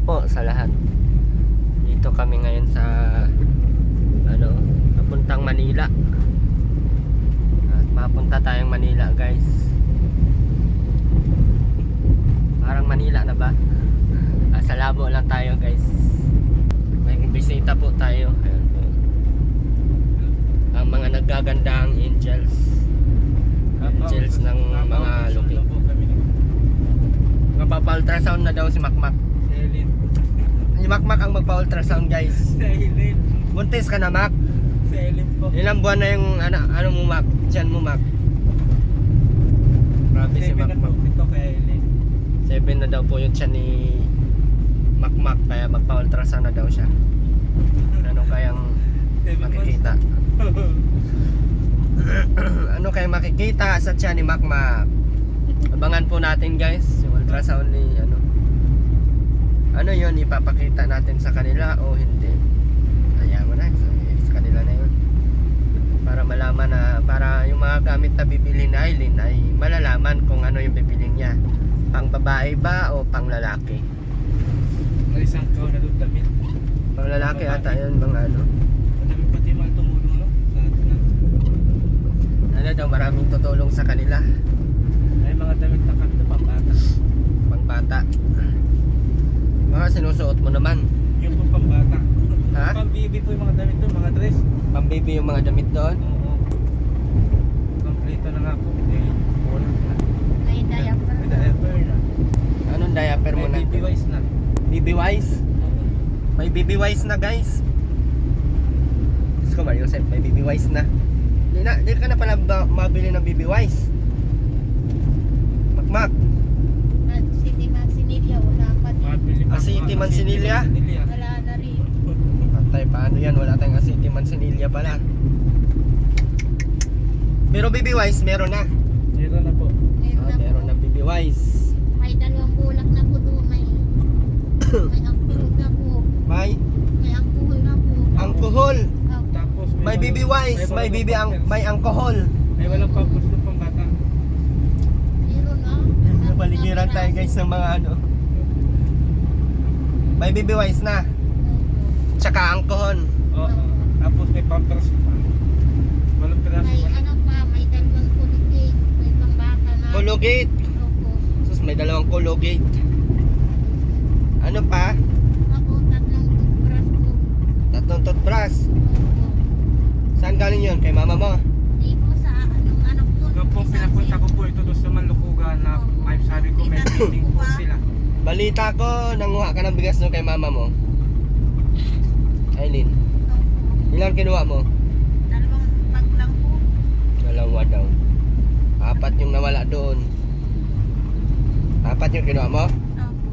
po sa lahat. Dito kami ngayon sa papuntang Manila. At mapunta tayong Manila, guys. Parang Manila na ba? Sa labo lang tayo, guys. May bisita po tayo. Ayan po. Ang mga naggagandang angels. Angels ng mga luki. Magpa-ultrasound na daw si Makmak. Si Makmak ang magpa-ultrasound, guys. Buntis ka na, Mak? Ilang buwan na yung ano mo, Mak? Diyan mo, Mak? Grabe si Makmak. 7 na daw po yung tiyan ni Makmak, kaya magpa-ultrasound na daw siya. Ano kayang makikita? Ano kayang makikita sa tiyan ni Makmak? Abangan po natin, guys, yung ultrasound ni ano yun, ipapakita natin sa kanila o hindi. Ayaw mo na, sa kanila na yun. Para malaman na, para yung mga gamit na bibili na Aileen ay malalaman kung ano yung bibili niya. Pang babae ba o pang lalaki? May isang kao na doon damit. Pang lalaki ata yun, mga ano. Madami pati mga tumulong, no? Ano daw, maraming tutulong sa kanila. Ay mga damit na kanto pambata. Pang bata. Baka sinusuot mo naman. Yung po pambata. Ha? Pambibi po yung mga damit doon, mga dress. Pambibi yung mga damit doon. Oo. Kompleto na nga po. Wala na. May diaper. May diaper na. Anong diaper mo na? May baby wise na. Baby wise? Oo. May baby wise na, guys. Diyos ko, Mario Joseph, may baby wise na. Di ka na pala mabili ng baby wise. Makmak. City Mansinilla, wala pa din. Mabili pa. Asiti Mansinilla? Wala na rin. Patay, paano yan? Wala tayong Asiti Mansinilla pala. Pero baby wise, meron na. Meron na po. Meron na baby wise. May dalawang bulak na po doon. May angkuhol na po. May May angkuhol na po. alcohol. Tapos May baby wise, may alcohol. May walang pampers doon pambata. Meron na. Napaligiran tayo, guys, ng mga ano. May baby wise na. Tsaka alcohol. Oo. Tapos may pampers pa. Walang piraso. May ano pa, may dalawang kuligig. May pambata na. Cologate. Opo. Sus, may dalawang Cologate. Ano pa? Ako, tatlong toothbrush po. Tatlong toothbrush. Opo. Saan galing yun? Kay mama mo? Di po sa anong anak po. Noong po pinapunta ko po ito doon sa Manlukugan na may sabi ko may meeting po sila. Balita ko, nanguha ka ng bigas nung kay mama mo. Aileen, ilang kinuha mo? Dalawang pag lang po. Dalawa daw. 4 yung nawala doon. 4 yung kinuha mo? Opo.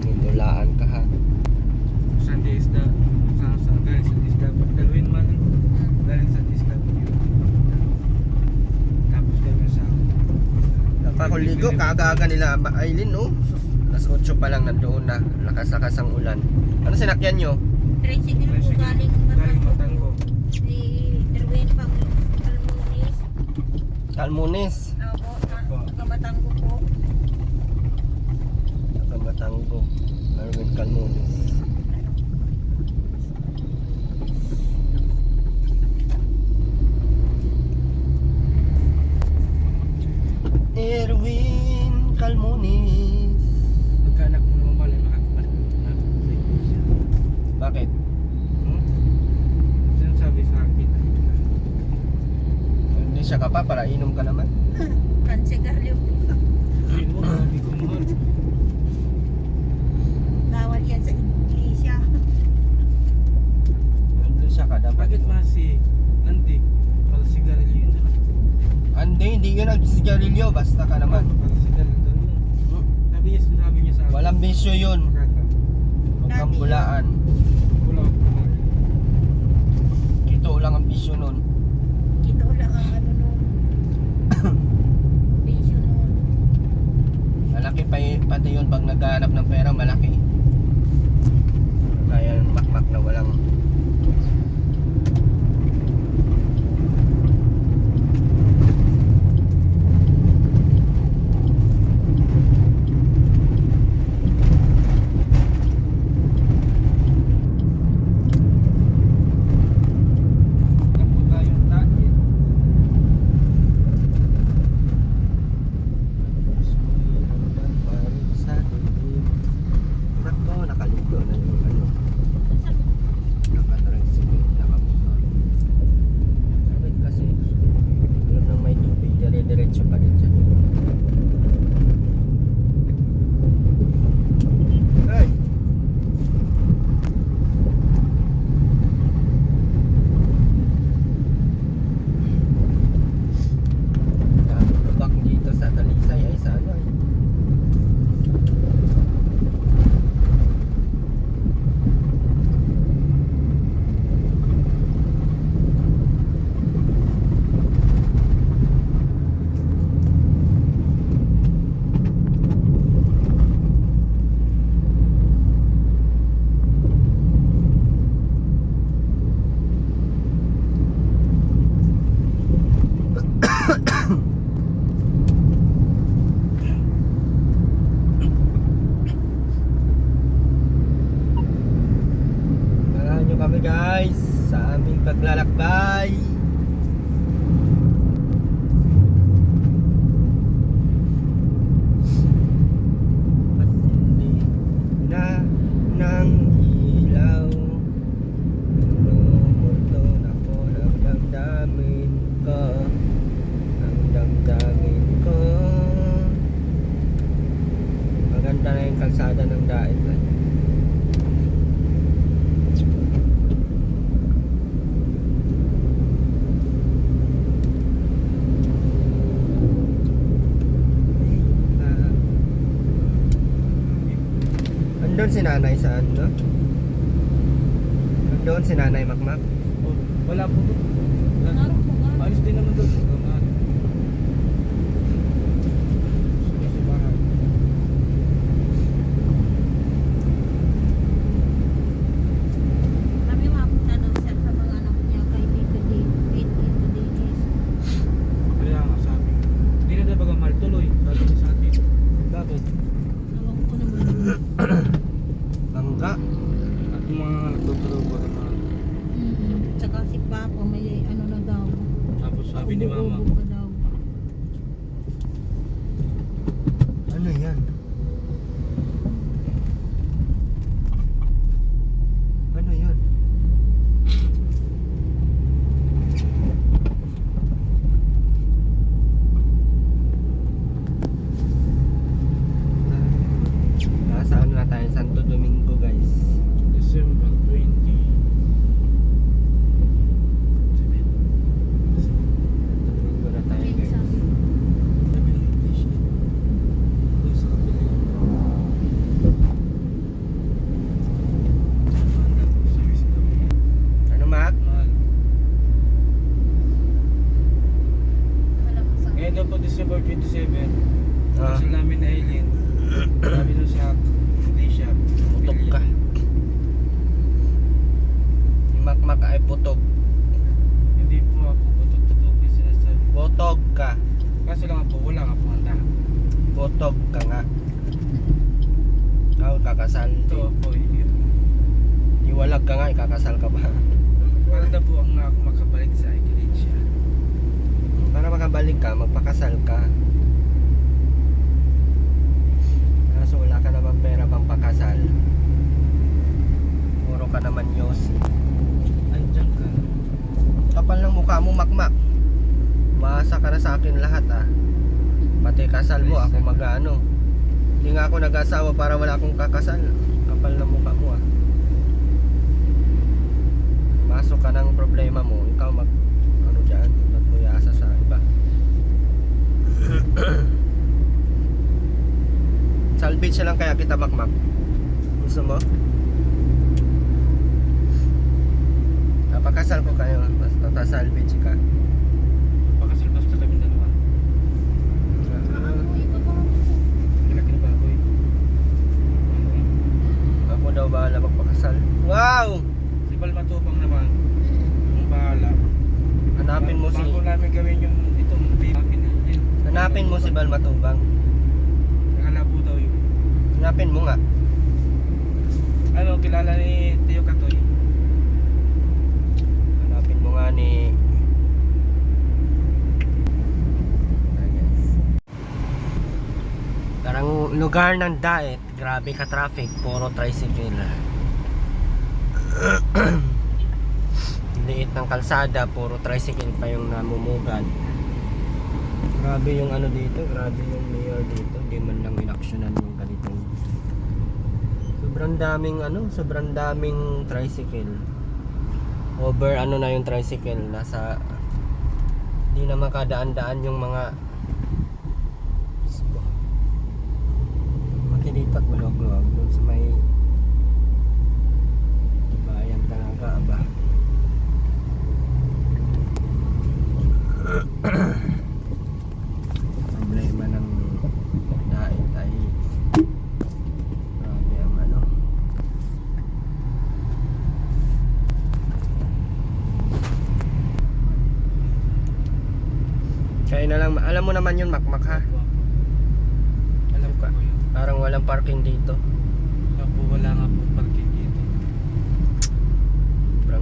Ninulaan ka, ha? Sunday is the galing sa isda dalawin man galing sa isda tapos gawin sa Nakakuligo, kaaga-aga nila Aileen, no? Sus, alas 8 pa lang nandoon na. Lakas-lakas ang ulan. Ano sinakyan nyo? Tricycle po galing galing Batango. Batango. Si Erwin pang Almunis. Kalmunis. Opo, taga Batango po. Taga Batango. Erwin Kalmunis. Erwin Kalmunis. Magkanak mo naman pala makakabalik na Bakit? sinasabi sa akin Hindi siya ka pa para inom ka naman. Kansigaryo po. yun mo sabi ko mahal Bawal yan sa iglesia. Hindi siya ka dapat. bakit si Andy para sigarilyo yun Hindi yun ang sigarilyo. Basta ka naman. para sigarilyo daw yun sabi niya sa akin Walang bisyo yun. Huwag kang bulaan. Wala Ito lang ang bisyo nun. Ito lang ang ano nun. Bisyo nun. Malaki pa pati yun pag naghahanap ng pera, malaki. Kaya makmak na walang maglalakbay. Pasindi na ng ilaw. Namumulto na po ng damdamin ko. Ang damdamin ko. Maganda na yung kalsada ng dait. Andun si nanay saan, no? Andun si nanay Makmak. Oh, wala po doon. Wala. Naroon po nga. Alis din naman doon. Gamahan. Sa bahay. Kami mapunta daw siya sa mga anak niya kay Tito Dennis. Kaya nga sabi. Hindi na daw mahal tuloy. Sabi niya sa atin. Bakit? Ewan ko naman. Bangga. At yung mga nagtutulog ko naman. Tsaka si Papa may ano na daw. Tapos sabi ni Mama. Ubo-ubo pa daw. Ano yan? Ano yun? Nasa ano na tayo? Santo Domingo, guys. December 20. Santo Domingo na tayo, Ayun, guys. sabi. Ano, Mac? Wala pa sa... Ngayon daw po December 27, Ah, sa namin na Eileen, sabi doon sa day shop. putok ka. Yung Makmak ay putok. Hindi po ako putok-tutok yung sinasabi. Botog ka. Kaso lang po, wala nga po handa. Botog ka nga. Ikaw kakasal. Ito po, yun. Iwalag ka nga, ikakasal ka ba? Para na po ang ako makabalik sa iglesia. Para makabalik ka, magpakasal ka. Kaso wala ka naman pera pang pakasal. Puro ka naman yosi. Andiyan ka. Kapal ng mukha mo, Makmak. Maasa ka na sa akin lahat, ah. Pati kasal mo, ako mag-ano. Hindi nga ako nag-asawa para wala akong kakasal. Kapal ng mukha mo, ah. Masok ka ng problema mo, ikaw mag ano dyan, ba't mo iasa sa iba? Salvage na lang kaya kita, Makmak. Gusto mo? Napakasal ko kayo, basta tasalvage ka. Pakasal basta kami dalawa. Ako, ito pa. Malaki na baboy. Ako daw bahala magpakasal. Wow! Si Balmatubang naman, ang bahala. Hanapin mo si Bago namin gawin yung itong akin na yun. Hanapin mo si Bal Matubang. Nakalabo daw yun. Hanapin mo nga. Ano, kilala ni Teo Katoy. Hanapin mo nga ni Parang lugar ng Daet, grabe ka traffic, puro tricycle. Liit ng kalsada, puro tricycle pa yung namumugan. Grabe yung ano dito, grabe yung mayor dito, hindi man lang inaksyonan yung ganitong. Sobrang daming ano, sobrang daming tricycle. Over ano na yung tricycle, nasa hindi na makadaan-daan yung mga matilipat maluwag-luwag doon sa may bayan talaga aba. Problema ng Daet ay grabe ang ano. Kaya na lang, alam mo naman yun, Makmak, ha? Alam ko yun. Parang walang parking dito. Wala nga po parking dito. Sobrang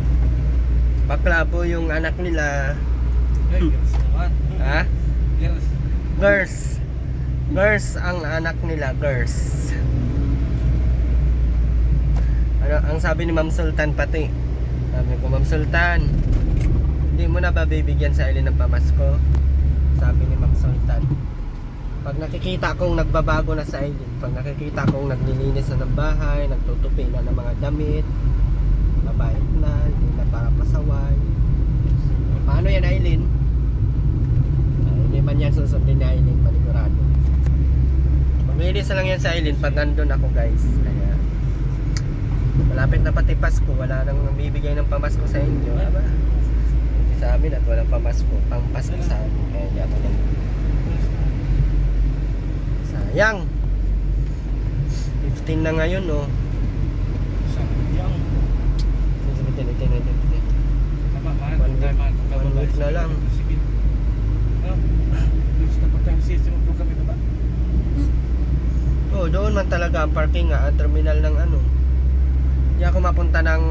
Bakla po yung anak nila. Girls naman. Ha? Girls. Girls. Girls ang anak nila, girls. Ano, ang sabi ni Ma'am Sultan pati. Sabi ko, Ma'am Sultan, hindi mo na ba bibigyan sa Aileen ng pamasko? Sabi ni Ma'am Sultan. Pag nakikita kong nagbabago na sa Aileen, pag nakikita kong naglilinis na ng bahay, nagtutupi na ng mga damit, mabait na, hindi na para pasaway. Paano yan, Aileen? Hindi man yan susundin ni Aileen, manigurado. Maglinis na lang yan sa Aileen pag nandun ako, guys. Kaya malapit na pati Pasko, wala nang bibigay ng pamasko sa inyo. Aba, hindi sa amin at walang pamasko, pang Pasko sa amin. Kaya hindi ako nang sayang. 15 na ngayon, oh. Sayang. Tama, man. One week na lang. Sige. Gusto na pa tayong season po kami baba. Oh, doon man talaga ang parking nga, ang terminal ng ano. Hindi ako mapunta ng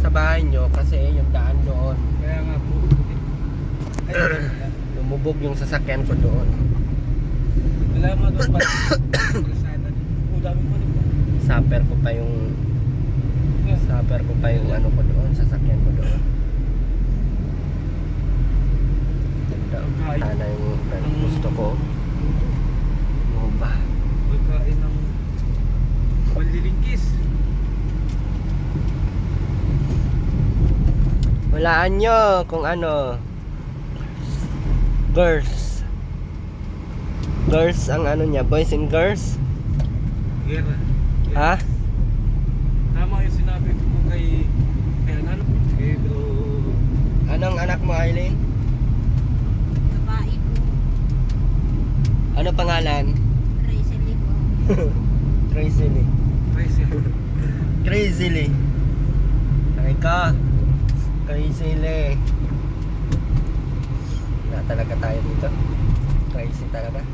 sa bahay nyo kasi yung daan doon. Kaya nga po. Lumubog yung sasakyan ko doon. Wala mga doon ba? Dami mo po. Supper ko pa yung ano ko doon, sasakyan ko doon. Ganda. Sana yung gusto ko. Ano ba? Pagkain ng panlilingkis. Walaan nyo kung ano. Girls. Girls ang ano niya, boys and girls. Gera. Ha? Tama yung sinabi ko kay ano? Kay bro. Anong anak mo, Aileen? Babae po. Ano pangalan? Recently po. Crazily. Crazy. Crazily. Ay ka. Crazily. Wala talaga tayo dito. Crazy talaga.